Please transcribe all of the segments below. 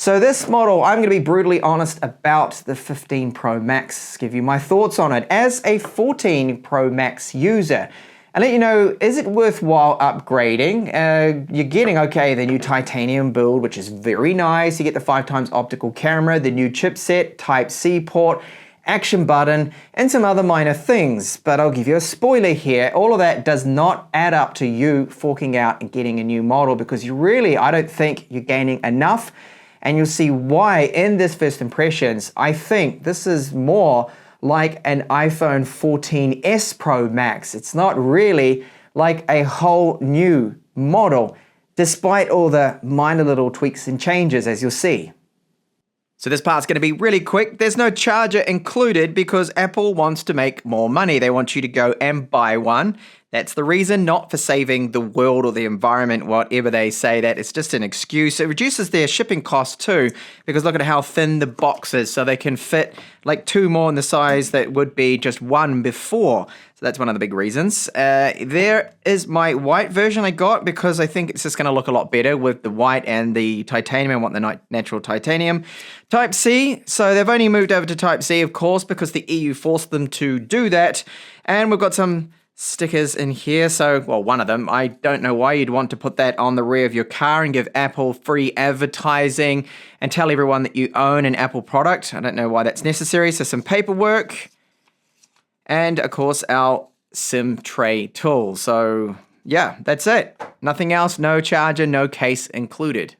So this model, I'm going to be brutally honest about the 15 Pro Max, give you my thoughts on it as a 14 Pro Max user. And let you know, is it worthwhile upgrading? You're getting, okay, the new titanium build, which is very nice. You get the 5x optical camera, the new chipset, Type-C port, action button, and some other minor things. But I'll give you a spoiler here. All of that does not add up to you forking out and getting a new model, because you really, I don't think you're gaining enough. And you'll see why in this first impressions. I think this is more like an iPhone 14s Pro Max. It's not really like a whole new model, despite all the minor little tweaks and changes, as you'll see. So this part's going to be really quick. There's no charger included because Apple wants to make more money. They want you to go and buy one. That's the reason, not for saving the world or the environment, whatever they say that. It's just an excuse. It reduces their shipping cost too, because look at how thin the box is, so they can fit like 2 more in the size that would be just 1 before. So that's one of the big reasons. There is my white version I got because I think it's just going to look a lot better with the white and the titanium. I want the natural titanium. Type-C, so they've only moved over to Type-C, of course, because the EU forced them to do that. And we've got some stickers in here, so, well, one of them. I don't know why you'd want to put that on the rear of your car and give Apple free advertising and tell everyone that you own an Apple product. I don't know why that's necessary. So some paperwork and, of course, our SIM tray tool. So, yeah, that's it. Nothing else, no charger, no case included.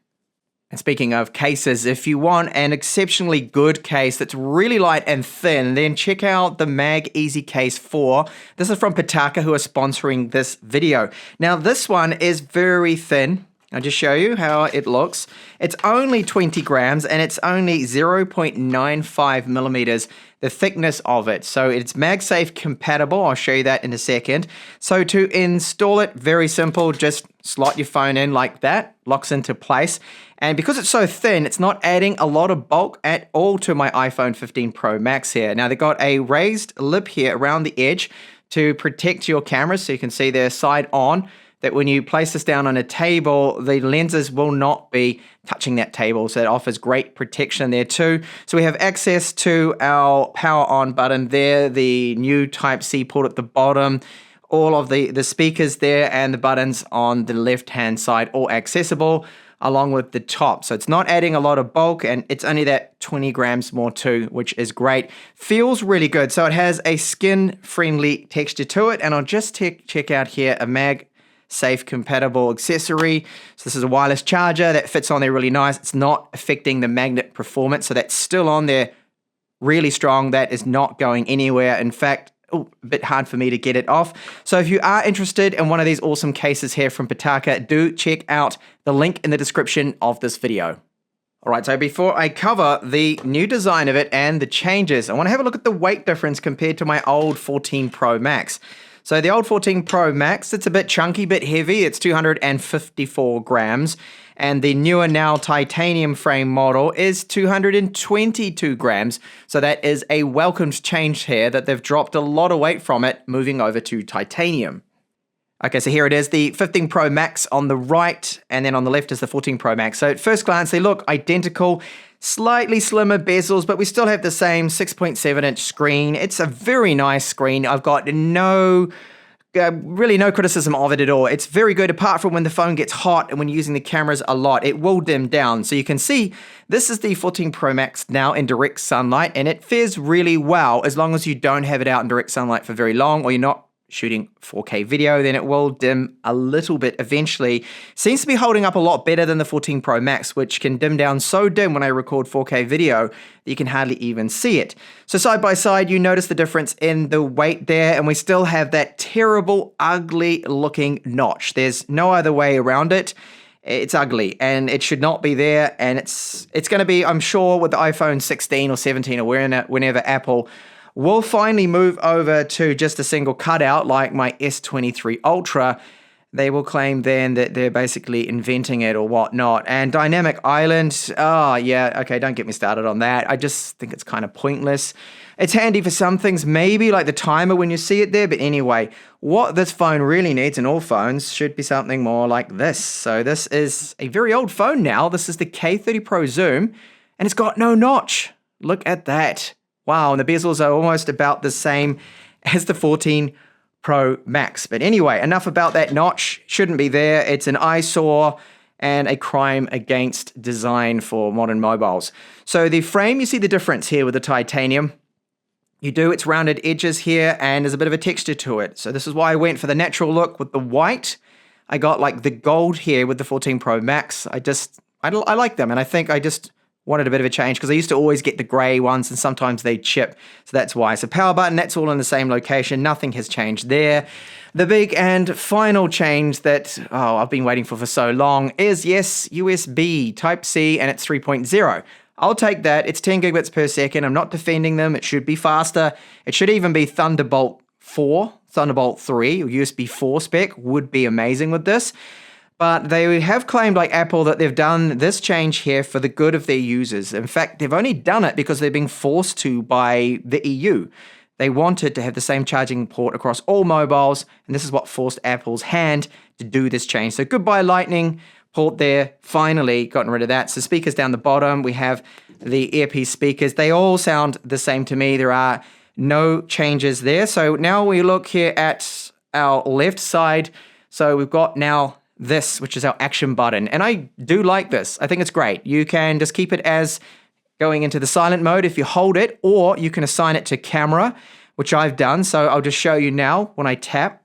And speaking of cases, if you want an exceptionally good case that's really light and thin, then check out the Mag Easy Case 4. This is from Pitaka, who are sponsoring this video. Now, this one is very thin. I'll just show you how it looks. It's only 20 grams and it's only 0.95 millimeters, the thickness of it. So it's MagSafe compatible. I'll show you that in a second. So to install it, very simple. Just slot your phone in like that, locks into place. And because it's so thin, it's not adding a lot of bulk at all to my iPhone 15 Pro Max here. Now, they've got a raised lip here around the edge to protect your camera. So you can see they're side on, that when you place this down on a table, the lenses will not be touching that table. So it offers great protection there too. So we have access to our power on button there, the new Type-C port at the bottom, all of the speakers there, and the buttons on the left-hand side, all accessible, along with the top. So it's not adding a lot of bulk, and it's only that 20 grams more too, which is great. Feels really good. So it has a skin-friendly texture to it, and I'll just check out here a MagSafe compatible accessory. So this is a wireless charger that fits on there really nice. It's not affecting the magnet performance, so that's still on there really strong. That is not going anywhere. In fact, a bit hard for me to get it off. So if you are interested in one of these awesome cases here from Pitaka, do check out the link in the description of this video. All right, so before I cover the new design of it and the changes, I want to have a look at the weight difference compared to my old 14 Pro Max. So the old 14 Pro Max, it's a bit chunky, bit heavy. It's 254 grams. And the newer now titanium frame model is 222 grams. So that is a welcomed change here, that they've dropped a lot of weight from it, moving over to titanium. Okay, so here it is, the 15 Pro Max on the right, and then on the left is the 14 Pro Max. So at first glance, they look identical, slightly slimmer bezels, but we still have the same 6.7-inch screen. It's a very nice screen. I've got really no criticism of it at all. It's very good, apart from when the phone gets hot and when you're using the cameras a lot, it will dim down. So you can see this is the 14 Pro Max now in direct sunlight, and it fares really well as long as you don't have it out in direct sunlight for very long, or you're not shooting 4K video, then it will dim a little bit eventually. Seems to be holding up a lot better than the 14 Pro Max, which can dim down so dim when I record 4K video that you can hardly even see it. So side by side, you notice the difference in the weight there, and we still have that terrible, ugly looking notch. There's no other way around it. It's ugly, and it should not be there, and it's going to be, I'm sure, with the iPhone 16 or 17 or whenever Apple will finally move over to just a single cutout like my S23 Ultra, they will claim then that they're basically inventing it or whatnot. And dynamic island, oh yeah, okay, don't get me started on that. I just think it's kind of pointless. It's handy for some things, maybe like the timer when you see it there. But anyway, what this phone really needs, and all phones, should be something more like this. So this is a very old phone now. This is the K30 Pro Zoom, and it's got no notch. Look at that. Wow, and the bezels are almost about the same as the 14 Pro Max. But anyway, enough about that notch. Shouldn't be there. It's an eyesore and a crime against design for modern mobiles. So the frame, you see the difference here with the titanium. You do, it's rounded edges here, and there's a bit of a texture to it. So this is why I went for the natural look with the white. I got like the gold here with the 14 Pro Max. I like them, and I think I just wanted a bit of a change because I used to always get the gray ones and sometimes they chip. So that's why. So power button, that's all in the same location. Nothing has changed there. The big and final change that, I've been waiting for so long is, yes, USB Type-C, and it's 3.0. I'll take that. It's 10 gigabits per second. I'm not defending them. It should be faster. It should even be Thunderbolt 4, Thunderbolt 3, or USB 4 spec would be amazing with this. But they have claimed, like Apple, that they've done this change here for the good of their users. In fact, they've only done it because they're being forced to by the EU. They wanted to have the same charging port across all mobiles, and this is what forced Apple's hand to do this change. So goodbye Lightning port there, finally gotten rid of that. So speakers down the bottom, we have the earpiece speakers. They all sound the same to me. There are no changes there. So now we look here at our left side. So we've got now this, which is our action button. And I do like this. I think it's great. You can just keep it as going into the silent mode if you hold it, or you can assign it to camera, which I've done. So I'll just show you now when I tap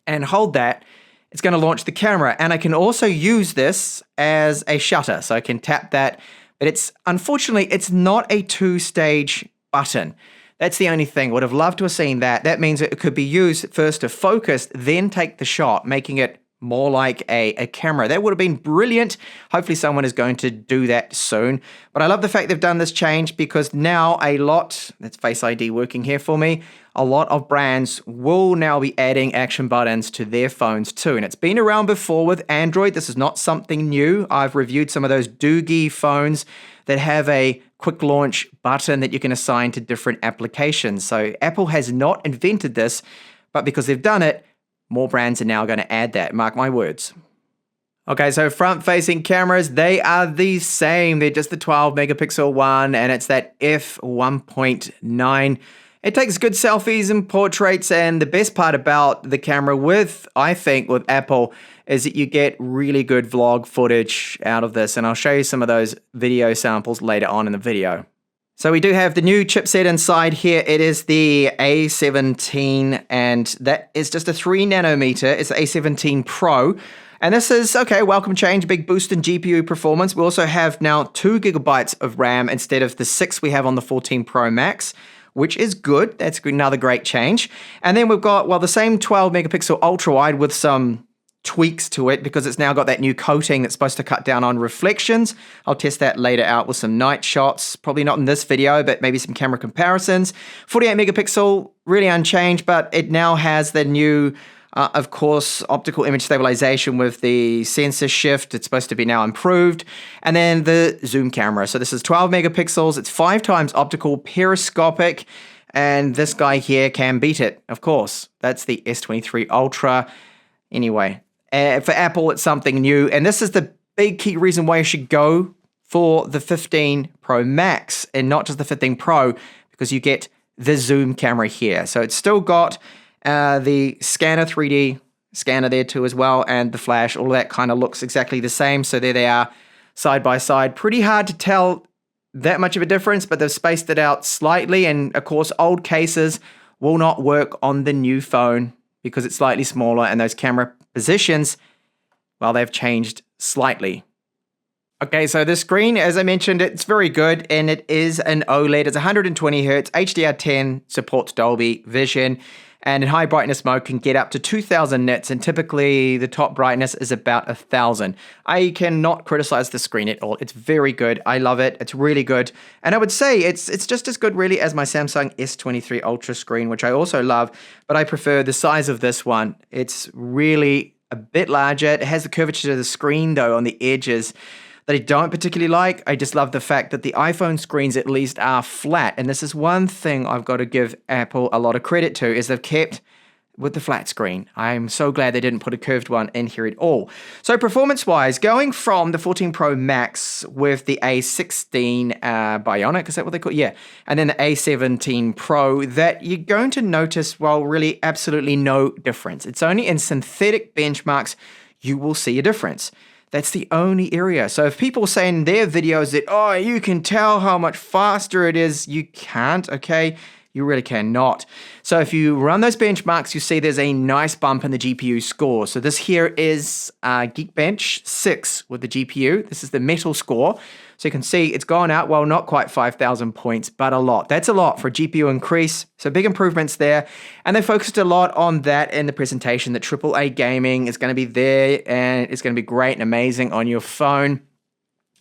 and hold that, it's going to launch the camera. And I can also use this as a shutter. So I can tap that, but unfortunately, it's not a two-stage button. That's the only thing. Would have loved to have seen that. That means it could be used first to focus, then take the shot, making it more like a camera. That would have been brilliant. Hopefully someone is going to do that soon. But I love the fact they've done this change because now that's Face ID working here for me, a lot of brands will now be adding action buttons to their phones too. And it's been around before with Android. This is not something new. I've reviewed some of those Doogie phones that have a quick launch button that you can assign to different applications. So Apple has not invented this, but because they've done it, more brands are now going to add that. Mark my words. Okay, so front-facing cameras, they are the same. They're just the 12 megapixel one, and it's that f1.9. It takes good selfies and portraits, and the best part about the camera I think with Apple, is that you get really good vlog footage out of this, and I'll show you some of those video samples later on in the video. So we do have the new chipset inside here. It is the A17, and that is just a 3 nanometer. It's the A17 Pro. And this is, okay, welcome change, big boost in GPU performance. We also have now 2 gigabytes of RAM instead of the 6 we have on the 14 Pro Max, which is good. That's another great change. And then we've got, the same 12 megapixel ultra wide with some tweaks to it because it's now got that new coating that's supposed to cut down on reflections. I'll test that later out with some night shots, probably not in this video, but maybe some camera comparisons. 48 megapixel, really unchanged, but it now has the new, of course, optical image stabilization with the sensor shift. It's supposed to be now improved. And then the zoom camera. So this is 12 megapixels. It's 5 times optical periscopic. And this guy here can beat it, of course. That's the S23 Ultra. Anyway, for Apple, it's something new. And this is the big key reason why you should go for the 15 Pro Max and not just the 15 Pro, because you get the zoom camera here. So it's still got the scanner, 3D scanner there too as well, and the flash. All of that kind of looks exactly the same. So there they are, side by side. Pretty hard to tell that much of a difference, but they've spaced it out slightly. And of course, old cases will not work on the new phone because it's slightly smaller, and those camera positions, they've changed slightly. Okay, so the screen, as I mentioned, it's very good, and it is an OLED. It's 120 Hz, HDR10, supports Dolby Vision. And in high brightness mode can get up to 2000 nits, and typically the top brightness is about 1000. I cannot criticize the screen at all. It's very good. I love it. It's really good. And I would say it's just as good really as my Samsung S23 Ultra screen, which I also love, but I prefer the size of this one. It's really a bit larger. It has the curvature of the screen though on the edges that I don't particularly like. I just love the fact that the iPhone screens at least are flat. And this is one thing I've got to give Apple a lot of credit to, is they've kept with the flat screen. I'm so glad they didn't put a curved one in here at all. So performance-wise, going from the 14 Pro Max with the A16 Bionic, is that what they call it? Yeah. And then the A17 Pro, that you're going to notice, well, really absolutely no difference. It's only in synthetic benchmarks you will see a difference. That's the only area. So if people say in their videos that, oh, you can tell how much faster it is, you can't, okay? You really cannot. So if you run those benchmarks, you see there's a nice bump in the GPU score. So this here is Geekbench 6 with the GPU. This is the metal score. So you can see it's gone out, well, not quite 5,000 points, but a lot. That's a lot for a GPU increase. So big improvements there. And they focused a lot on that in the presentation, that AAA gaming is going to be there and it's going to be great and amazing on your phone.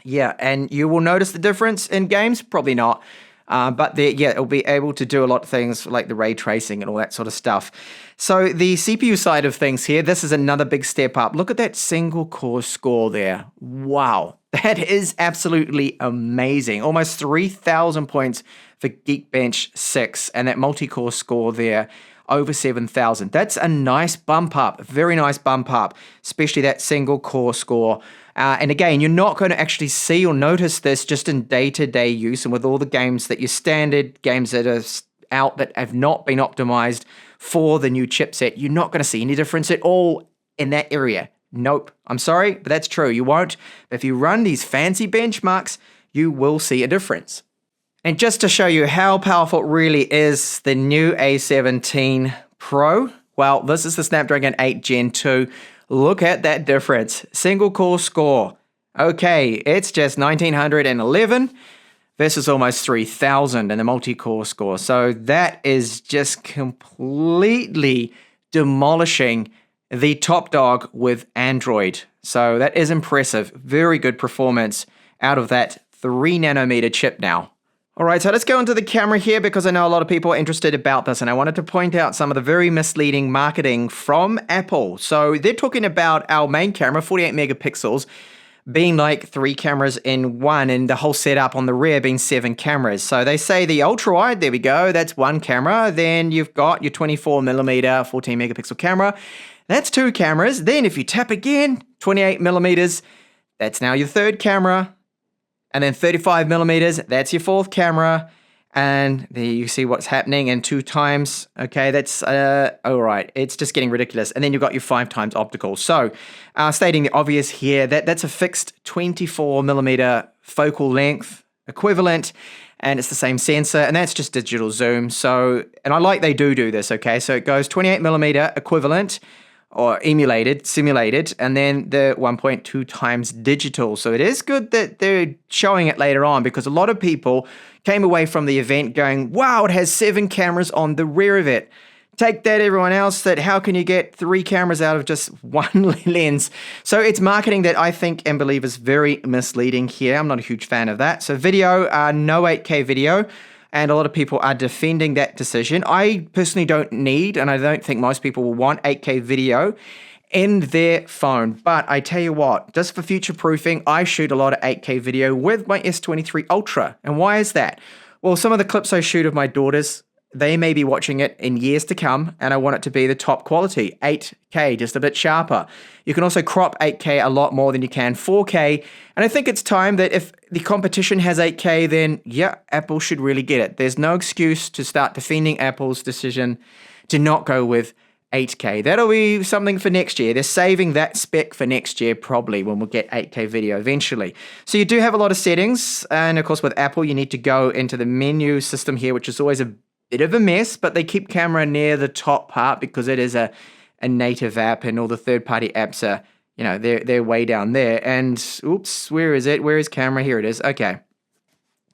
Yeah, and you will notice the difference in games? Probably not. But it'll be able to do a lot of things like the ray tracing and all that sort of stuff. So the CPU side of things here, this is another big step up. Look at that single core score there. Wow, that is absolutely amazing. Almost 3,000 points for Geekbench 6, and that multi-core score there, over 7,000. That's a nice bump up, very nice bump up, especially that single core score. And again, you're not going to actually see or notice this just in day-to-day use, and with all the games that you standard, games that are out that have not been optimized for the new chipset, you're not going to see any difference at all in that area. Nope. I'm sorry, but that's true. You won't. But if you run these fancy benchmarks, you will see a difference. And just to show you how powerful it really is, the new A17 Pro, well, this is the Snapdragon 8 Gen 2. Look at that difference. Single core score. Okay, it's just 1911 versus almost 3000 in the multi-core score. So that is just completely demolishing the top dog with Android. So that is impressive. Very good performance out of that 3 nanometer chip now. All right, so let's go into the camera here because I know a lot of people are interested about this, and I wanted to point out some of the very misleading marketing from Apple. So they're talking about our main camera, 48 megapixels, being like 3 cameras in one, and the whole setup on the rear being 7 cameras. So they say the ultra wide, there we go, that's 1 camera. Then you've got your 24 millimeter, 14 megapixel camera. That's 2 cameras. Then if you tap again, 28 millimeters, that's now your 3rd camera. And then 35 millimeters, that's your 4th camera. And there you see what's happening in 2 times. Okay, that's, all right, it's just getting ridiculous. And then you've got your 5 times optical. So stating the obvious here, that's a fixed 24 millimeter focal length equivalent. And it's the same sensor, and that's just digital zoom. So, and I like they do this, okay? So it goes 28 millimeter equivalent, or simulated, and then the 1.2 times digital. So it is good that they're showing it later on, because a lot of people came away from the event going, wow, it has 7 cameras on the rear of it. Take that, everyone else, that how can you get 3 cameras out of just 1 lens? So it's marketing that I think and believe is very misleading here. I'm not a huge fan of that. So video, no 8K video. And a lot of people are defending that decision. I personally don't need, and I don't think most people will want 8K video in their phone. But I tell you what, just for future proofing, I shoot a lot of 8K video with my S23 Ultra. And why is that? Well, some of the clips I shoot of my daughters, they may be watching it in years to come, and I want it to be the top quality, 8K, just a bit sharper. You can also crop 8K a lot more than you can 4K, and I think it's time that if the competition has 8K, then yeah, Apple should really get it. There's no excuse to start defending Apple's decision to not go with 8K. That'll be something for next year. They're saving that spec for next year, probably, when we'll get 8K video eventually. So you do have a lot of settings, and of course with Apple, you need to go into the menu system here, which is always a bit of a mess, but they keep camera near the top part because it is a native app, and all the third-party apps are, you know, they're way down there. And oops, where is it? Where is camera? Here it is. Okay.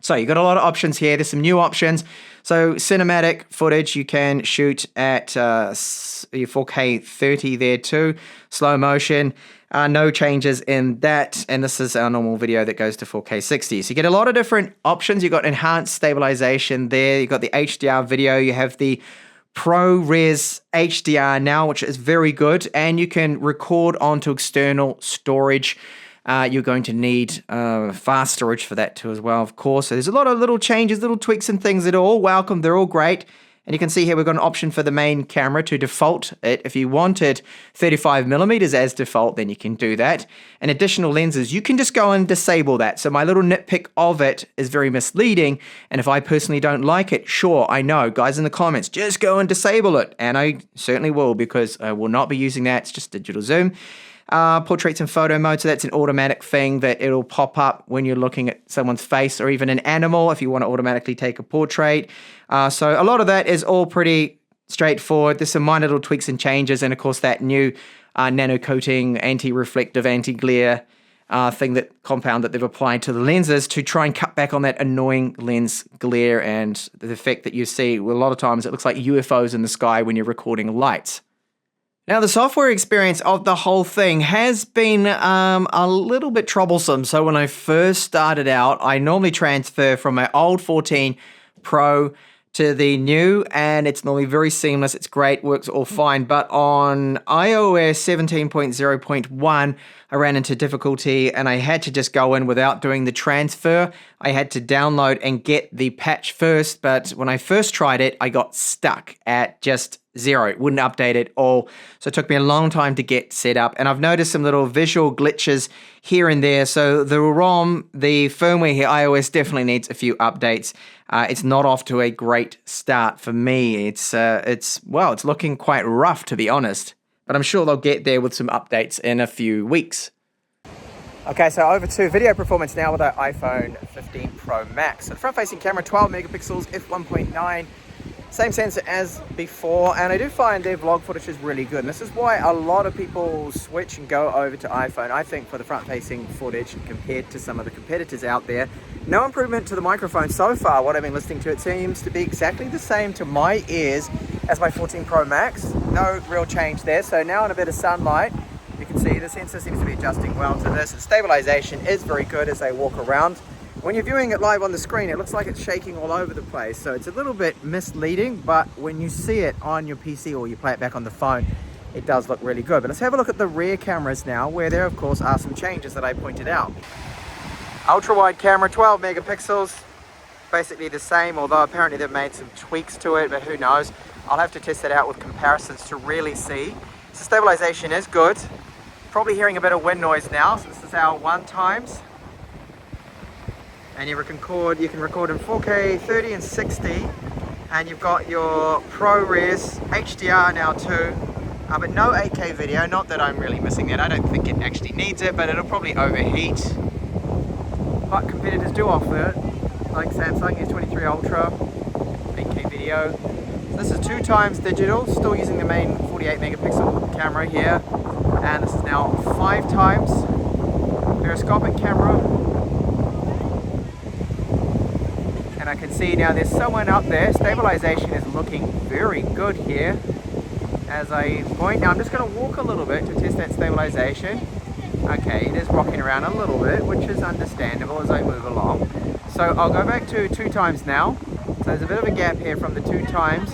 So you've got a lot of options here. There's some new options. So cinematic footage, you can shoot at your 4K 30 there too. Slow motion, no changes in that. And this is our normal video that goes to 4K 60. So you get a lot of different options. You've got enhanced stabilization there. You've got the HDR video. You have the ProRes HDR now, which is very good. And you can record onto external storage. You're going to need fast storage for that too as well, of course. So there's a lot of little changes, little tweaks and things that are all welcome. They're all great. And you can see here we've got an option for the main camera to default it. If you wanted 35mm as default, then you can do that. And additional lenses, you can just go and disable that. So my little nitpick of it is very misleading. And if I personally don't like it, sure, I know. Guys in the comments, just go and disable it. And I certainly will, because I will not be using that. It's just digital zoom. Portraits and photo mode, so that's an automatic thing that it'll pop up when you're looking at someone's face or even an animal if you want to automatically take a portrait. So a lot of that is all pretty straightforward. There's some minor little tweaks and changes, and of course that new nano coating, anti-reflective, anti-glare compound that they've applied to the lenses to try and cut back on that annoying lens glare and the effect that you see. Well, a lot of times it looks like UFOs in the sky when you're recording lights. Now, the software experience of the whole thing has been a little bit troublesome. So when I first started out, I normally transfer from my old 14 Pro to the new, and it's normally very seamless. It's great, works all fine. But on iOS 17.0.1, I ran into difficulty and I had to just go in without doing the transfer. I had to download and get the patch first, but when I first tried it, I got stuck at just 0. It wouldn't update at all. So it took me a long time to get set up. And I've noticed some little visual glitches here and there. So the ROM, the firmware here, iOS definitely needs a few updates. It's not off to a great start for me. It's looking quite rough, to be honest. But I'm sure they'll get there with some updates in a few weeks. Okay, so over to video performance now with our iPhone 15 Pro Max. So the front-facing camera, 12 megapixels, f1.9. Same sensor as before, and I do find their vlog footage is really good. And this is why a lot of people switch and go over to iPhone. I think for the front-facing footage compared to some of the competitors out there, no improvement to the microphone so far. What I've been listening to, it seems to be exactly the same to my ears as my 14 Pro Max. No real change there. So now in a bit of sunlight, you can see the sensor seems to be adjusting well to this. And stabilization is very good as they walk around. When you're viewing it live on the screen, it looks like it's shaking all over the place. So it's a little bit misleading, but when you see it on your PC or you play it back on the phone, it does look really good. But let's have a look at the rear cameras now, where there, of course, are some changes that I pointed out. Ultra-wide camera, 12 megapixels, basically the same, although apparently they've made some tweaks to it, but who knows. I'll have to test it out with comparisons to really see. So stabilization is good. Probably hearing a bit of wind noise now. So this is our 1x. And you can record in 4K 30 and 60, and you've got your ProRes HDR now too, but no 8K video. Not that I'm really missing that. I don't think it actually needs it, but it'll probably overheat. But competitors do offer it, like Samsung S23 Ultra, 8K video. So this is 2x digital, still using the main 48 megapixel camera here, and this is now 5x periscopic camera. And I can see now there's someone up there. Stabilization is looking very good here. As I point, now I'm just going to walk a little bit to test that stabilization. Okay, it is rocking around a little bit, which is understandable as I move along. So I'll go back to 2x now. So there's a bit of a gap here from the 2x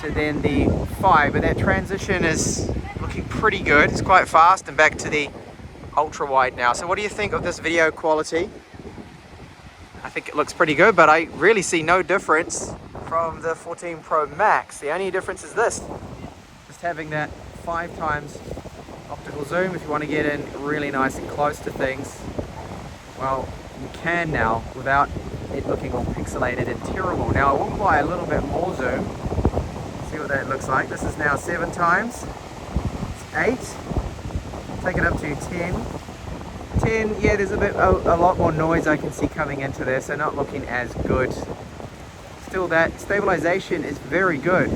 to then the 5, but that transition is looking pretty good. It's quite fast, and back to the ultra wide now. So what do you think of this video quality? I think it looks pretty good, but I really see no difference from the 14 Pro Max. The only difference is this, just having that 5x optical zoom. If you want to get in really nice and close to things, well, you can now without it looking all pixelated and terrible. Now I will apply a little bit more zoom, see what that looks like. This is now 7x, it's 8, take it up to 10. 10, yeah, there's a lot more noise I can see coming into this, so not looking as good. Still, that stabilization is very good,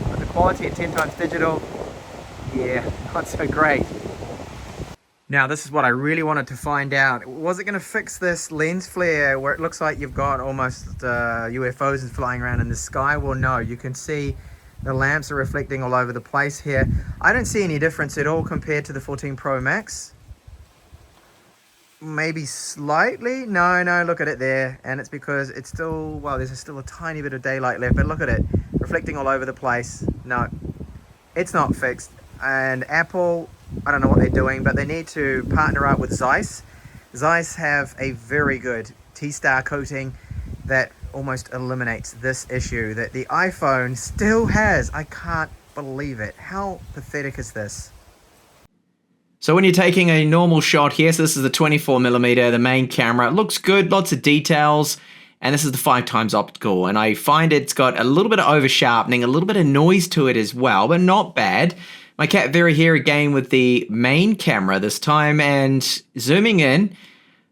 but the quality at 10x digital, yeah, not so great. Now, this is what I really wanted to find out. Was it going to fix this lens flare where it looks like you've got almost UFOs flying around in the sky? Well, no. You can see the lamps are reflecting all over the place here. I don't see any difference at all compared to the 14 Pro Max. Maybe slightly. No, look at it there. And it's because it's still, well, there's still a tiny bit of daylight left. But look at it. Reflecting all over the place. No, it's not fixed. And Apple, I don't know what they're doing, but they need to partner up with Zeiss. Zeiss have a very good T-star coating that almost eliminates this issue that the iPhone still has. I can't believe it. How pathetic is this? So when you're taking a normal shot here, so this is the 24mm, the main camera, it looks good, lots of details, and this is the 5x optical, and I find it's got a little bit of over sharpening, a little bit of noise to it as well, but not bad. My cat Vera here again with the main camera this time, and zooming in,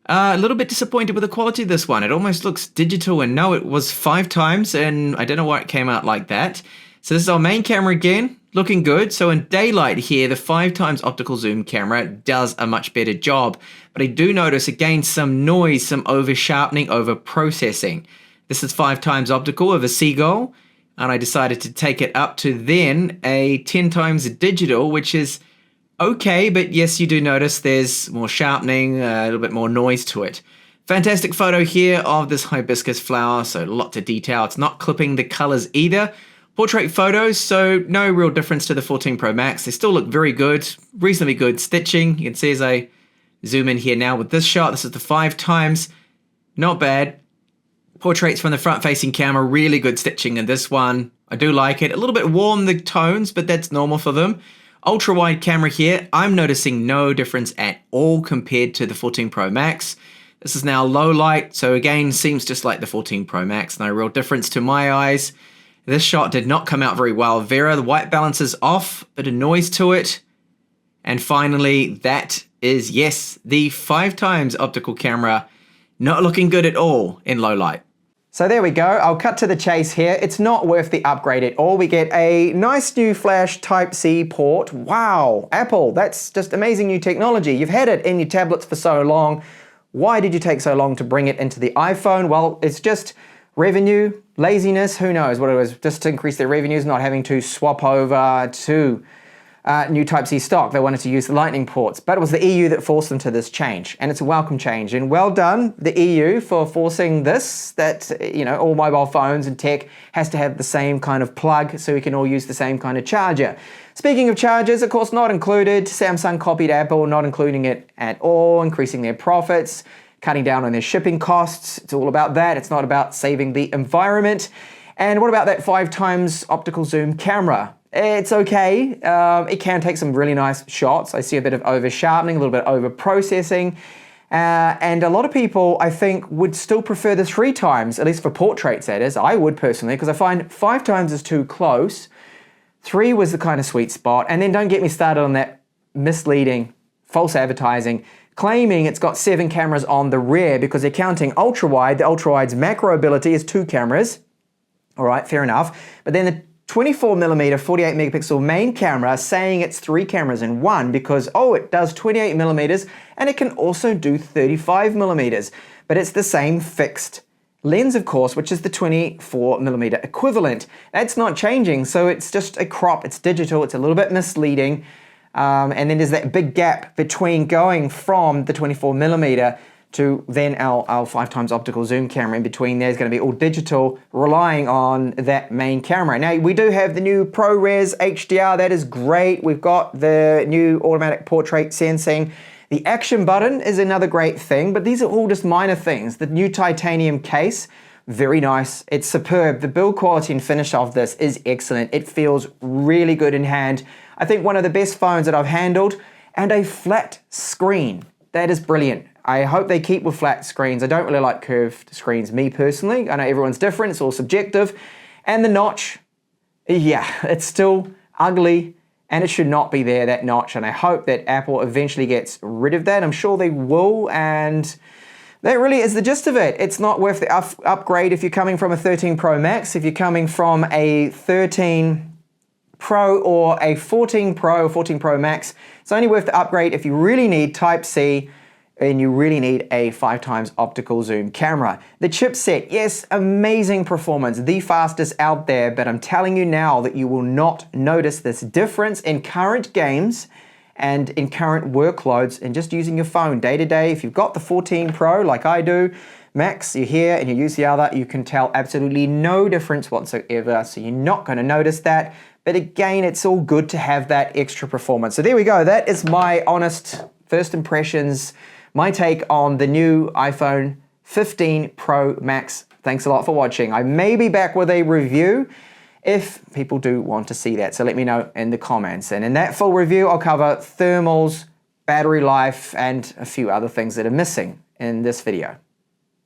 a little bit disappointed with the quality of this one. It almost looks digital, and no, it was 5x, and I don't know why it came out like that. So this is our main camera again, looking good. So in daylight here, the 5x optical zoom camera does a much better job. But I do notice again some noise, some over sharpening, over processing. This is 5x optical of a Seagull, and I decided to take it up to then a 10x digital, which is okay, but yes, you do notice there's more sharpening, a little bit more noise to it. Fantastic photo here of this hibiscus flower, so lots of detail. It's not clipping the colors either. Portrait photos, so no real difference to the 14 Pro Max. They still look very good, reasonably good stitching. You can see as I zoom in here now with this shot, this is the 5x, not bad. Portraits from the front-facing camera, really good stitching in this one. I do like it. A little bit warm, the tones, but that's normal for them. Ultra-wide camera here, I'm noticing no difference at all compared to the 14 Pro Max. This is now low light, so again, seems just like the 14 Pro Max. No real difference to my eyes. This shot did not come out very well. Vera, the white balance is off, bit of noise to it. And finally, that is, yes, the 5x optical camera, not looking good at all in low light. So there we go, I'll cut to the chase here. It's not worth the upgrade at all. We get a nice new flash Type-C port. Wow, Apple, that's just amazing new technology. You've had it in your tablets for so long. Why did you take so long to bring it into the iPhone? Well, it's just revenue, laziness, who knows what it was, just to increase their revenues, not having to swap over to new Type-C stock. They wanted to use the Lightning ports, but it was the EU that forced them to this change, and it's a welcome change. And well done, the EU, for forcing this, that, you know, all mobile phones and tech has to have the same kind of plug, so we can all use the same kind of charger. Speaking of chargers, of course, not included. Samsung copied Apple, not including it at all, increasing their profits, cutting down on their shipping costs. It's all about that. It's not about saving the environment. And what about that 5x optical zoom camera? It's okay. It can take some really nice shots. I see a bit of over sharpening, a little bit of over processing. And a lot of people, I think, would still prefer the 3x, at least for portraits, that is. I would personally, because I find 5x is too close. 3 was the kind of sweet spot. And then don't get me started on that misleading, false advertising, claiming it's got 7 cameras on the rear because they're counting ultra-wide. The ultra-wide's macro ability is 2 cameras. All right, fair enough. But then the 24mm 48 megapixel main camera saying it's 3 cameras in one because, oh, it does 28mm and it can also do 35mm. But it's the same fixed lens, of course, which is the 24mm equivalent. That's not changing, so it's just a crop. It's digital. It's a little bit misleading. And then there's that big gap between going from the 24mm to then our 5x optical zoom camera. In between there is going to be all digital, relying on that main camera. Now, we do have the new ProRes HDR. That is great. We've got the new automatic portrait sensing. The action button is another great thing, but these are all just minor things. The new titanium case, very nice. It's superb. The build quality and finish of this is excellent. It feels really good in hand. I think one of the best phones that I've handled, and a flat screen. That is brilliant. I hope they keep with flat screens. I don't really like curved screens, me personally. I know everyone's different, it's all subjective. And the notch, yeah, it's still ugly and it should not be there, that notch. And I hope that Apple eventually gets rid of that. I'm sure they will, and that really is the gist of it. It's not worth the upgrade if you're coming from a 13 Pro Max. If you're coming from a 13 Pro or a 14 Pro or 14 Pro Max. It's only worth the upgrade if you really need Type-C and you really need a 5x optical zoom camera. The chipset, yes, amazing performance, the fastest out there, but I'm telling you now that you will not notice this difference in current games and in current workloads and just using your phone day to day. If you've got the 14 Pro like I do, Max, you're here and you use the other, you can tell absolutely no difference whatsoever, so you're not going to notice that. But again, it's all good to have that extra performance. So there we go, that is my honest first impressions, my take on the new iPhone 15 Pro Max. Thanks a lot for watching. I may be back with a review if people do want to see that, so let me know in the comments. And in that full review, I'll cover thermals, battery life, and a few other things that are missing in this video.